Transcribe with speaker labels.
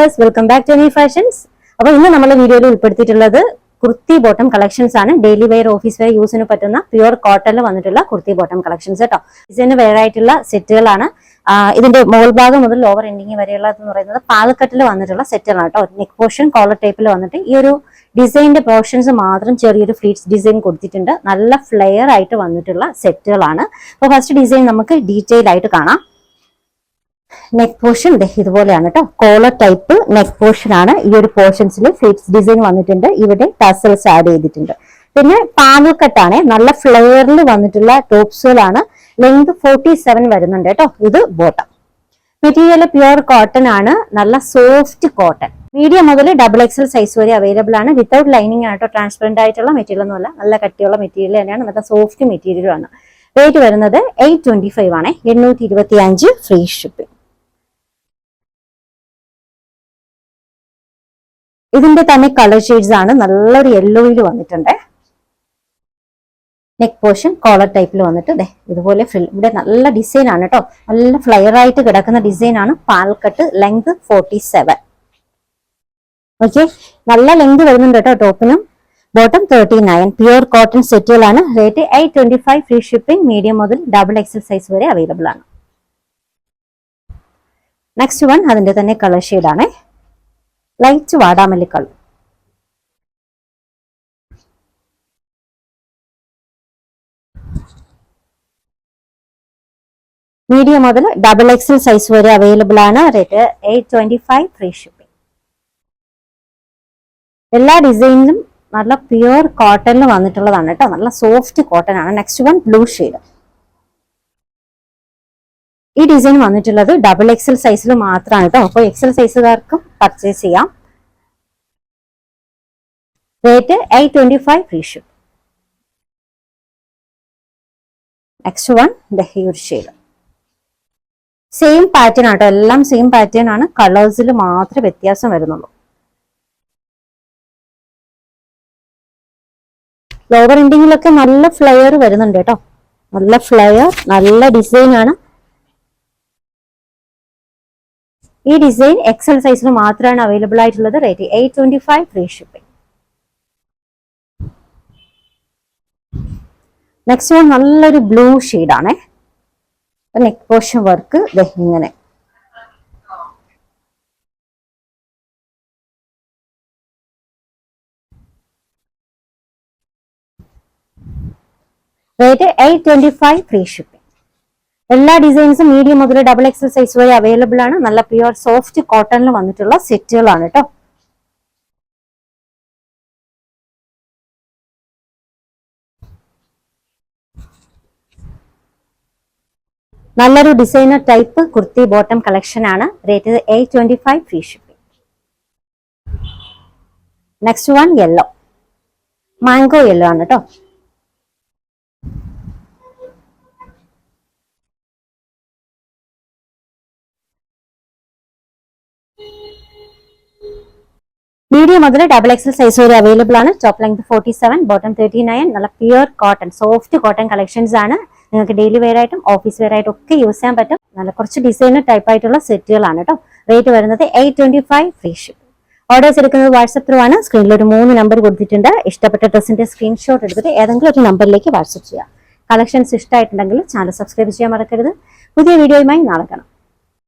Speaker 1: viewers, welcome back to Any Fashions. അപ്പോൾ ഇന്ന് നമ്മൾ വീഡിയോയിൽ ഉൾപ്പെടുത്തിയിട്ടുള്ളത് കുർത്തി ബോട്ടം കളക്ഷൻസ് ആണ്. ഡെയിലി വെയർ, ഓഫീസ് വെയർ യൂസിന് പറ്റുന്ന പ്യുവർ കോട്ടണിൽ വന്നിട്ടുള്ള കുർത്തി ബോട്ടം കളക്ഷൻസ് കേട്ടോ. ഇതിന് വെയർ ആയിട്ടുള്ള സെറ്റുകളാണ്. ഇതിന്റെ മോൾ ഭാഗം മുതൽ ലോവർ എൻഡിങ് വരെയുള്ളതെന്ന് പറയുന്നത് പാലക്കെട്ടിൽ വന്നിട്ടുള്ള സെറ്റുകളാണ് കേട്ടോ. നെക്ക് പോർഷൻ കോളർ ടൈപ്പിൽ വന്നിട്ട് ഈ ഒരു ഡിസൈനിന്റെ പോർഷൻസ് മാത്രം ചെറിയൊരു ഫ്ലീറ്റ്സ് ഡിസൈൻ കൊടുത്തിട്ടുണ്ട്. നല്ല ഫ്ലെയർ ആയിട്ട് വന്നിട്ടുള്ള സെറ്റുകളാണ്. അപ്പോൾ ഫസ്റ്റ് ഡിസൈൻ നമുക്ക് ഡീറ്റെയിൽ ആയിട്ട് കാണാം. നെക്ക് പോർഷൻ ഇതുപോലെയാണ് കേട്ടോ. കോളർ ടൈപ്പ് നെക്ക് പോർഷൻ ആണ്. ഈ ഒരു പോർഷൻസിൽ ഫ്ലീറ്റ്സ് ഡിസൈൻ വന്നിട്ടുണ്ട്. ഇവിടെ ടസൽസ് ആഡ് ചെയ്തിട്ടുണ്ട്. പിന്നെ പാനൽ കട്ടാണ്. നല്ല ഫ്ലെയറിൽ വന്നിട്ടുള്ള ടോപ്സുകളാണ്. ലെങ്ത് 47 വരുന്നുണ്ട് കേട്ടോ. ഇത് ബോട്ടം. മെറ്റീരിയൽ പ്യുവർ കോട്ടൺ ആണ്. നല്ല സോഫ്റ്റ് കോട്ടൺ. മീഡിയം മുതൽ XXL സൈസ് വരെ അവൈലബിൾ ആണ്. വിത്തൗട്ട് ലൈനിങ് ആയിട്ടോ. ട്രാൻസ്പെറന്റ് ആയിട്ടുള്ള മെറ്റീരിയൽ ഒന്നുമല്ല. നല്ല കട്ടിയുള്ള മെറ്റീരിയൽ തന്നെയാണ്. നല്ല സോഫ്റ്റ് മെറ്റീരിയലും ആണ്. റേറ്റ് വരുന്നത് 825 ആണ്. 825 ഫ്രീ ഷിപ്പിംഗ്. ഇതിന്റെ തന്നെ കളർ ഷെയ്ഡ്സ് ആണ്. നല്ലൊരു യെല്ലോയിൽ വന്നിട്ടുണ്ട്. നെക്ക് പോർഷൻ കോളർ ടൈപ്പിൽ വന്നിട്ട് ഇതുപോലെ ഇവിടെ നല്ല ഡിസൈൻ ആണ് കേട്ടോ. നല്ല ഫ്ലയർ ആയിട്ട് കിടക്കുന്ന ഡിസൈൻ ആണ്. പാൽക്കട്ട് ലെങ്ത് 47. ഓക്കെ, നല്ല ലെങ്ത് വരുന്നുണ്ട് കേട്ടോ. ടോപ്പിനും ബോട്ടം 39. പ്യുവർ കോട്ടൺ സെറ്റുകളാണ്. Rate 825 free shipping. മീഡിയം മുതൽ XXL സൈസ് വരെ അവൈലബിൾ ആണ്. നെക്സ്റ്റ് വൺ അതിന്റെ തന്നെ കളർ ഷെയ്ഡ് ആണ്. ലൈറ്റ് വാടാമല്ലി കളർ. മീഡിയം മുതൽ XXL സൈസ് വരെ അവൈലബിൾ ആണ്. Rate 825 free shipping. എല്ലാ ഡിസൈനിലും നല്ല പ്യുവർ കോട്ടണിൽ വന്നിട്ടുള്ളതാണ് കേട്ടോ. നല്ല സോഫ്റ്റ് കോട്ടൺ ആണ്. Next one blue shade. ഈ ഡിസൈൻ വന്നിട്ടുള്ളത് XXL സൈസിൽ മാത്രമാണ് കേട്ടോ. അപ്പോൾ XL സൈസുകാർക്കും പർച്ചേസ് ചെയ്യാം. Rate 825 free ship. Next one ഈ ഒരു ഷെയ്ഡ്. സെയിം പാറ്റേൺ ആട്ടോ. എല്ലാം സെയിം പാറ്റേൺ ആണ്. കളേഴ്സിൽ മാത്രമേ വ്യത്യാസം വരുന്നുള്ളൂ. ലോവർ എൻഡിങ്ങിലൊക്കെ നല്ല ഫ്ലെയർ വരുന്നുണ്ട് കേട്ടോ. നല്ല ഫ്ലെയർ, നല്ല ഡിസൈൻ ആണ്. ഈ ഡിസൈൻ XL സൈസിൽ മാത്രമാണ് അവൈലബിൾ ആയിട്ടുള്ളത്. Rate 825 free shipping. Next one നല്ലൊരു ബ്ലൂ ഷെയ്ഡ് ആണ്. നെക്ക് പോർഷൻ വർക്ക് ഇങ്ങനെ. Rate 825 free shipping. എല്ലാ ഡിസൈൻസും മീഡിയം മുതൽ XXL സൈസ് വരെ അവൈലബിൾ ആണ്. നല്ല പ്യുവർ സോഫ്റ്റ് കോട്ടണിൽ വന്നിട്ടുള്ള സെറ്റുകളാണ് കേട്ടോ. നല്ലൊരു designer type kurti bottom collection ആണ്. Rate 825 free shipping. Next one yellow. Mango yellow ആണ് കേട്ടോ. മീഡിയം മുതൽ XXL സൈസ് വരെ അവൈലബിൾ ആണ്. Top length 47, bottom 39. നല്ല pure cotton, soft cotton collections ആണ്. നിങ്ങൾക്ക് ഡെയിലി വെയർ ആയിട്ടും ഓഫീസ് വെയർ ആയിട്ടും ഒക്കെ യൂസ് ചെയ്യാൻ പറ്റും. നല്ല കുറച്ച് ഡിസൈനർ ടൈപ്പ് ആയിട്ടുള്ള സെറ്റുകളാണ് കേട്ടോ. റേറ്റ് വരുന്നത് 825 ഫ്രീ ഷിപ്പ്. ഓർഡേഴ്സ് എടുക്കുന്നത് വാട്സ്ആപ്പ് ത്രൂ ആണ്. സ്ക്രീനിൽ ഒരു 3 നമ്പർ കൊടുത്തിട്ടുണ്ട്. ഇഷ്ടപ്പെട്ട ഡ്രസ്സിന്റെ സ്ക്രീൻഷോട്ട് എടുത്തിട്ട് ഏതെങ്കിലും ഒരു നമ്പറിലേക്ക് വാട്സ്ആപ്പ് ചെയ്യാം. കളക്ഷൻസ് ഇഷ്ടമായിട്ടുണ്ടെങ്കിൽ ചാനൽ സബ്സ്ക്രൈബ് ചെയ്യാൻ മറക്കരുത്. പുതിയ വീഡിയോയുമായി നാളെ കാണാം.